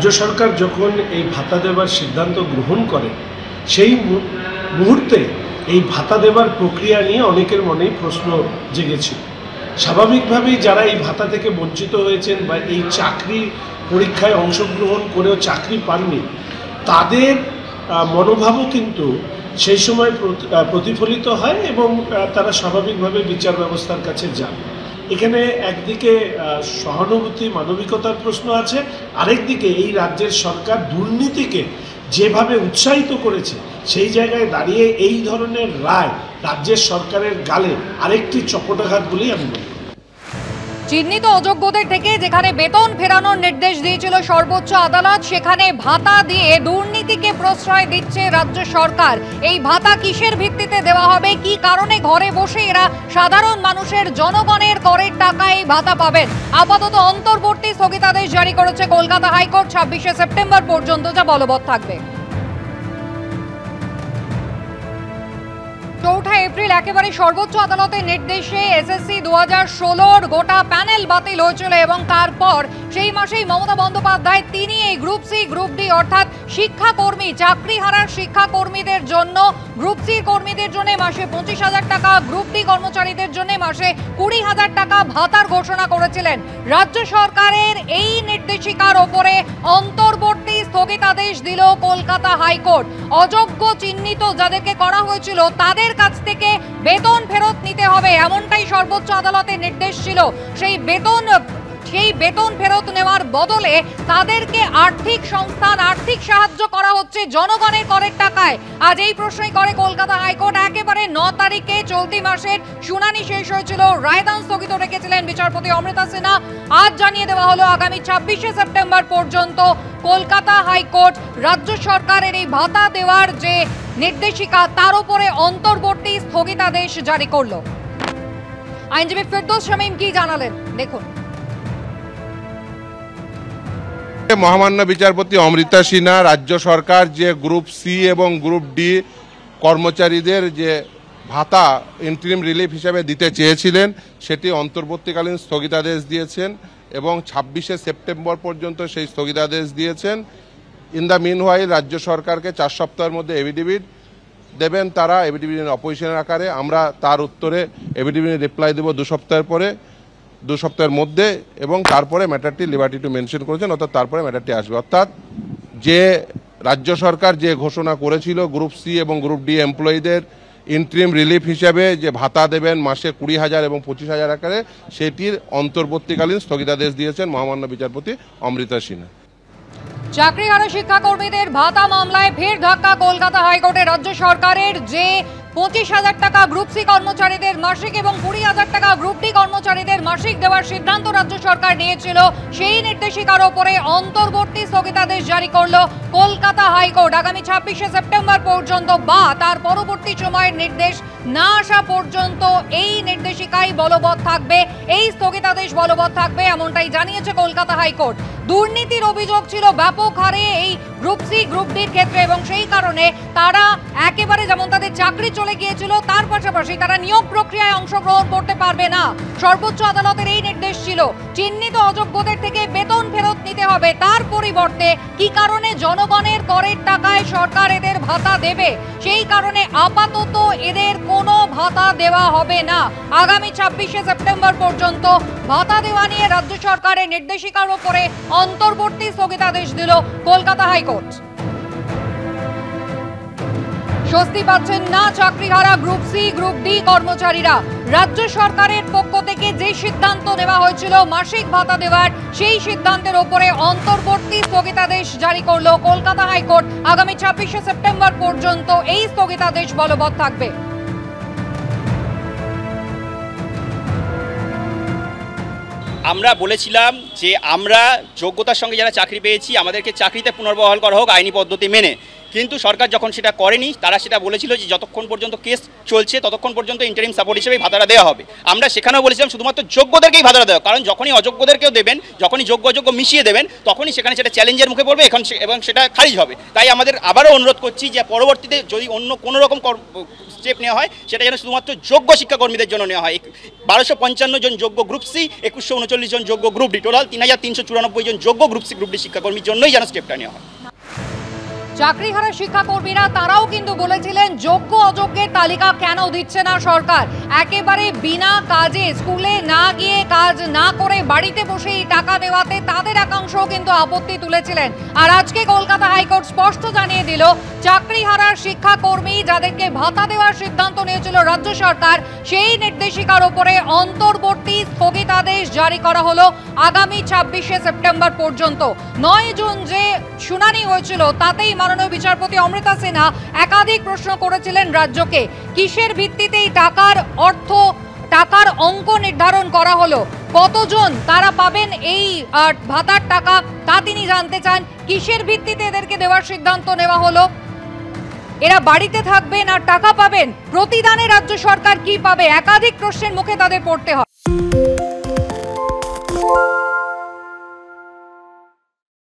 রাজ্য সরকার যখন এই ভাতা দেওয়ার সিদ্ধান্ত গ্রহণ করে সেই মুহূর্তে এই ভাতা দেওয়ার প্রক্রিয়া নিয়ে অনেকের মনেই প্রশ্ন জেগেছিল। স্বাভাবিকভাবেই যারা এই ভাতা থেকে বঞ্চিত হয়েছেন বা এই চাকরি পরীক্ষায় অংশগ্রহণ করেও চাকরি পাননি, তাদের মনোভাবও কিন্তু সেই সময় প্রতিফলিত হয় এবং তারা স্বাভাবিকভাবে বিচার ব্যবস্থার কাছে যান। এখানে একদিকে সহানুভূতি মানবিকতার প্রশ্ন আছে, আরেকদিকে এই রাজ্যের সরকার দুর্নীতিকে যেভাবে উৎসাহিত করেছে সেই জায়গায় দাঁড়িয়ে এই ধরনের রায় রাজ্যের সরকারের গালে আরেকটি চপটাঘাত বলেই আমি বলি। চিহ্নিত অযোগ্যদের থেকে যেখানে বেতন ফেরানোর নির্দেশ দিয়েছিল সর্বোচ্চ আদালত, সেখানে ভাতা দিয়ে দুর্নীতিকে প্রশ্রয় দিচ্ছে রাজ্য সরকার। এই ভাতা কিসের ভিত্তিতে দেওয়া হবে, কি কারণে ঘরে বসে এরা সাধারণ মানুষের জনগণের করের টাকায় এই ভাতা পাবেন? আপাতত অন্তর্বর্তী স্থগিতাদেশ জারি করেছে কলকাতা হাইকোর্ট 26শে সেপ্টেম্বর পর্যন্ত, যা বলবৎ থাকবে। 4 এপ্রিল একেবারে সর্বোচ্চ আদালতের নির্দেশে এসএসসি 2016 গোটা প্যানেল বাতিল হয়েছিল এবং তারপর সেই মাসেই মমতা বন্দ্যোপাধ্যায় তিনি এই গ্রুপ সি গ্রুপ ডি অর্থাৎ শিক্ষাকর্মী চাকরি হারার শিক্ষাকর্মীদের জন্য, গ্রুপ সি কর্মীদের জন্য মাসে 25,000 টাকা, গ্রুপ ডি কর্মচারীদের জন্য মাসে 20,000 টাকা ভাতার ঘোষণা করেছিলেন। রাজ্য সরকারের এই নির্দেশিকার ওপরে অন্তর্বর্তী স্থগিতাদেশ দিল কলকাতা হাইকোর্ট। অযোগ্য চিহ্নিত যাদেরকে করা হয়েছিল তাদের কাছ থেকে বেতন ফেরত নিতে হবে, এমনটাই সর্বোচ্চ আদালতের নির্দেশ ছিল। সেই বেতন ফেরত নেওয়ার বদলে তাদেরকে আর্থিক সংস্থান, আর্থিক সাহায্য করা হচ্ছে জনগণের করের টাকায়। আজ এই প্রশ্নই করে কলকাতা হাইকোর্ট। একেবারে 9 তারিখে চলতি মাসের শুনানি শেষ হয়েছিল, রায়দান স্থগিত রেখেছিলেন বিচারপতি অমৃতা সিনহা। আজ জানিয়ে দেওয়া হলো আগামী 26শে সেপ্টেম্বর পর্যন্ত কলকাতা হাইকোর্ট রাজ্য সরকারের এই ভাতা দেওয়ার যে নির্দেশিকা তার উপরে অন্তর্বর্তী স্থগিতাদেশ জারি করলো। আইনজীবী ফেরদৌস শামীম কি জানালেন দেখুন। মহামান্য বিচারপতি অমৃতা সিনহা রাজ্য সরকার যে গ্রুপ সি এবং গ্রুপ ডি কর্মচারীদের যে ভাতা ইন্টারিম রিলিফ হিসেবে দিতে চেয়েছিলেন সেটি অন্তর্বর্তীকালীন স্থগিতাদেশ দিয়েছেন এবং 26শে সেপ্টেম্বর পর্যন্ত সেই স্থগিতাদেশ দিয়েছেন। ইন দ্য মিন হোয়াইল রাজ্য সরকারকে 4 সপ্তাহের মধ্যে এফিডেভিট দেবেন, তারা এফিডেভিটের অপোজিশনের আকারে। আমরা তার উত্তরে এফিডেভিটের রিপ্লাই দেব 2 সপ্তাহের পরে, 2 সপ্তাহের মধ্যে, এবং তারপরে ম্যাটারটি লিবার্টি টু মেনশন করেছেন, অর্থাৎ তারপরে ম্যাটারটি আসবে। অর্থাৎ যে রাজ্য সরকার যে ঘোষণা করেছিল গ্রুপ সি এবং গ্রুপ ডি এমপ্লয়ীদের ইন্টারিম রিলিফ হিসাবে যে ভাতা দেবেন মাসে 20,000 এবং 25,000 আকারে, সেটির অন্তর্বর্তীকালীন স্থগিতাদেশ দিয়েছেন মহামান্য বিচারপতি অমৃতা সিনহা। চাকরিহারা শিক্ষাকর্মীদের ভাতা মামলায় ফের ধাক্কা কলকাতা হাইকোর্টে। রাজ্য সরকারের যে 25,000 টাকা গ্রুপ সি কর্মচারীদের মাসিক এবং 20,000 টাকা গ্রুপ ডি কর্মচারীদের মাসিক দেওয়ার সিদ্ধান্ত রাজ্য সরকার নিয়েছিল, সেই নির্দেশিকার ওপরে অন্তর্বর্তী স্থগিতাদেশ জারি করল কলকাতা হাইকোর্ট। আগামী 26শে সেপ্টেম্বর পর্যন্ত বা তার পরবর্তী সময়ের নির্দেশ না আসা পর্যন্ত এই নির্দেশিকাই বলবৎ থাকবে, এই স্থগিতাদেশ বলবৎ থাকবে, এমনটাই জানিয়েছে কলকাতা হাইকোর্ট। দুর্নীতির অভিযোগ ছিল ব্যাপক হারে এই গ্রুপ সি গ্রুপ ডির ক্ষেত্রে এবং সেই কারণে তারা একেবারে যেমন তাদের চাকরি চলে গিয়েছিল, তার পাশাপাশি তারা নিয়োগ প্রক্রিয়ায় অংশগ্রহণ করতে পারবে না। সর্বোচ্চ আদালতের এই নির্দেশ ছিল চিহ্নিত অযোগ্যদের থেকে বেতন ফেরত নিতে হবে, তার পরিবর্তে কি কারণে জনগণের করের টাকায় সরকার এদের ভাতা দেবে, সেই কারণে আপাতত এদের কোনো ভাতা দেওয়া হবে না। আগামী 26শে সেপ্টেম্বর পর্যন্ত ভাতা দেওয়া নিয়ে রাজ্য সরকারের নির্দেশিকার উপরে অন্তর্বর্তী স্থগিতাদেশ দিল কলকাতা হাইকোর্ট। স্বস্তি পাচ্ছেন না চাকরিহারা গ্রুপ সি গ্রুপ ডি কর্মচারীরা। রাজ্য সরকারের পক্ষ থেকে যে সিদ্ধান্ত নেওয়া হয়েছিল মাসিক ভাতা দেওয়ার, সেই সিদ্ধান্তের উপরে অন্তর্বর্তী স্থগিতাদেশ জারি করল কলকাতা হাইকোর্ট। আগামী 26শে সেপ্টেম্বর পর্যন্ত এই স্থগিতাদেশ বলবৎ থাকবে। আমরা বলেছিলাম যে আমরা যোগ্যতার সঙ্গে যারা চাকরি পেয়েছি আমাদেরকে চাকরিতে পুনর্বহাল করা হোক আইনি পদ্ধতি মেনে, কিন্তু সরকার যখন সেটা করেনি, তারা সেটা বলেছিল যে যতক্ষণ পর্যন্ত কেস চলছে ততক্ষণ পর্যন্ত ইন্টারিম সাপোর্ট হিসেবে ভাতাটা দেওয়া হবে। আমরা সেখানেও বলেছিলাম শুধুমাত্র যোগ্যদেরকেই ভাতাটা দেওয়া, কারণ যখনই অযোগ্যদেরকেও দেবেন, যখনই যোগ্য অযোগ্য মিশিয়ে দেবেন, তখনই সেখানে সেটা চ্যালেঞ্জের মুখে পড়বে এবং সেটা খারিজ হবে। তাই আমাদের আবারও অনুরোধ করছি যে পরবর্তীতে যদি অন্য কোনো রকম স্টেপ নেওয়া হয়, সেটা যেন শুধুমাত্র যোগ্য শিক্ষাকর্মীদের জন্য নেওয়া হয়। 1255 জন যোগ্য গ্রুপ সি, 2139 জন যোগ্য গ্রুপ ডি, টোটাল 3394 জন যোগ্য গ্রুপ সি গ্রুপ ডি শিক্ষাকর্মীর জন্যই যেন স্টেপটা নেওয়া হয়। চাকরিহারা শিক্ষাকর্মীরা তারাও কিন্তু বলেছিলেন যোগ্য অযোগ্যের তালিকা কেন দিচ্ছে না সরকার, একেবারে বিনা কাজে স্কুলে না গিয়ে কাজ না করে বাড়িতে বসেই টাকা দেওয়াতে তাদের একাংশ কিন্তু আপত্তি তুলেছিলেন। আর আজকে কলকাতা হাইকোর্ট স্পষ্ট জানিয়ে দিল চাকরিহারা শিক্ষাকর্মী যাদেরকে ভাতা দেওয়ার সিদ্ধান্ত নিয়েছিল রাজ্য সরকার, সেই নির্দেশিকার উপরে অন্তর্বর্তী স্থগিতাদেশ জারি করা হলো আগামী 26শে সেপ্টেম্বর পর্যন্ত। 9 জুন যে শুনানি হয়েছিল তাতেই মাননীয় বিচারপতি অমৃতা সিনহা একাধিক প্রশ্ন করেছিলেন রাজ্যকে, কিসের ভিত্তিতে এই টাকার অঙ্ক নির্ধারণ করা হলো, কতজন তারা পাবেন এই ভাতার টাকা তা তিনি জানতে চান, কিসের ভিত্তিতে এদেরকে দেওয়ার সিদ্ধান্ত নেওয়া হলো, এরা বাড়িতে থাকবেন আর টাকা পাবেন, প্রতিদানে রাজ্য সরকার কি পাবে, একাধিক প্রশ্নের মুখে তাদের পড়তে হয়।